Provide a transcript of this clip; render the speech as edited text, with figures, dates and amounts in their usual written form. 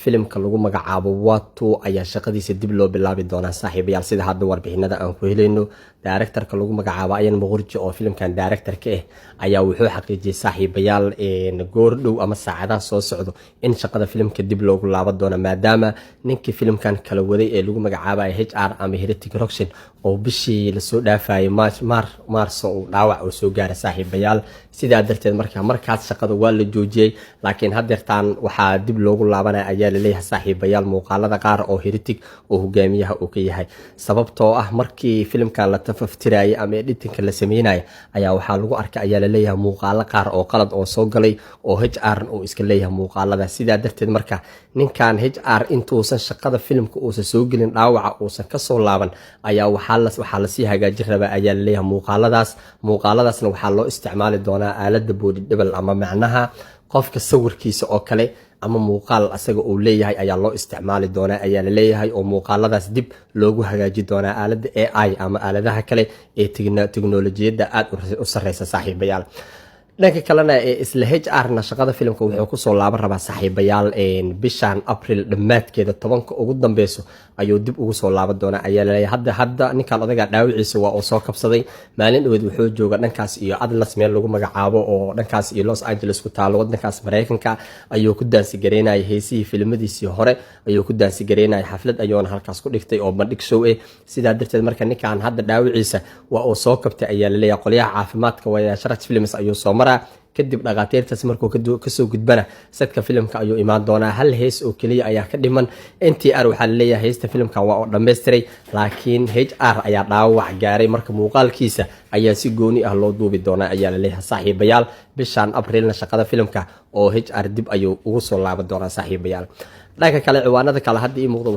filimka lagu magacaabo Watu ayaa shaqadiisa dib loo bilaabi doonaa saaxiibayaal sida hadda warbixinada aan ku helayno directorka lagu magacaabo Ayan Muqurji oo filimkan director ka ayaa wuxuu xaqiijiyay saaxiibayaal goor dhow ama saacadaha soo socdo in shaqada filimka dib loogu laaban doono maadaama ninkii filimkan kala waday ee lagu magacaabo HR ama Heritage Roction oo bishii la soo dhaafay Maarso uu dhaawac oo soo gaaray saaxiibayaal sidaa darteed markaas shaqada waa la joojiyay laakiin haddeertaan waxaa dib loogu laabanaya ayaa la leeyahay saaxiibayaal muuqaalada qaar oo Heritage oo hogaamiyaha uu ka yahay sababtoo ah markii filimkan la tafaftirayay ama editingka la sameeyay ayaa waxaa lagu arkay ayaa la leeyahay muuqaalo qaar oo qalad oo soo galay oo HR oo iska leeyahay muuqaalada sidaa darteed marka ninkan HR intuusan shaqada filimka uusan soo gelin dhaawaca uusan ka soo laaban ayaa waxaa la sii hagaajin rabaa ayaa la leeyahay muuqaaladaasna waxaa loo isticmaali doonaa aaladda body double ama macnaha qofka sawirkiisa oo kale ama muuqaal asaga uu leeyahay ayaa loo isticmaali doonaa ayaa la leeyahay oo muuqaaladaas dib loogu hagaaji doonaa aaladda AI ama aaladaha kale ee tiknoolajiyadda aad u sareysa saaxiibayaal dhanka kalena isla HR-na shaqada filimka wuxuu ku soo laaban rabaa saaxiibayaal bishan April dhamaadkeeda 10 ugu dambeeyso ayuu dib ugu soo laaban doonaa ayaa la leeyahay hadda ninkan odaga dhaawiciisa waa uu soo kabsaday maalin dhaweed wuxuu jooga dhankaas iyo Atlas meel lagu magacaabo oo dhankaas iyo Los Angeles ku taalo wadankaas Mareykanka ayuu ku daansi gareynayay heesihii filmadiisii hore ayuu ku daansi gareynayay xaflad ayuuna halkaas ku dhigtay oo bandhig show sidaa darteed marka ninkan hadda dhaawiciisa waa uu soo kabtay ayaa la leeyahay qolyaha caafimaadka waa Sharaj Films ayuu soo maraa kadib dhaqaatiirtaas markuu ka soo gudbana sadka filimka ayuu imaan doonaa hal hees oo kaliya ayaa ka dhiman NTR waxa la leeyahay heesta filimkan waa oo dhameystiray laakiin HR ayaa dhaawac gaaray marka muuqaalkiisa ayaa si gooni ah loo duubi doonaa ayaa la leeyahay saaxiibayaal bishan Aprilna shaqada filimka oo HR dib ayuu ugu soo laaban doonaa saaxiibayaal dhanka kale ciwaanada kale hadda ii muuqdo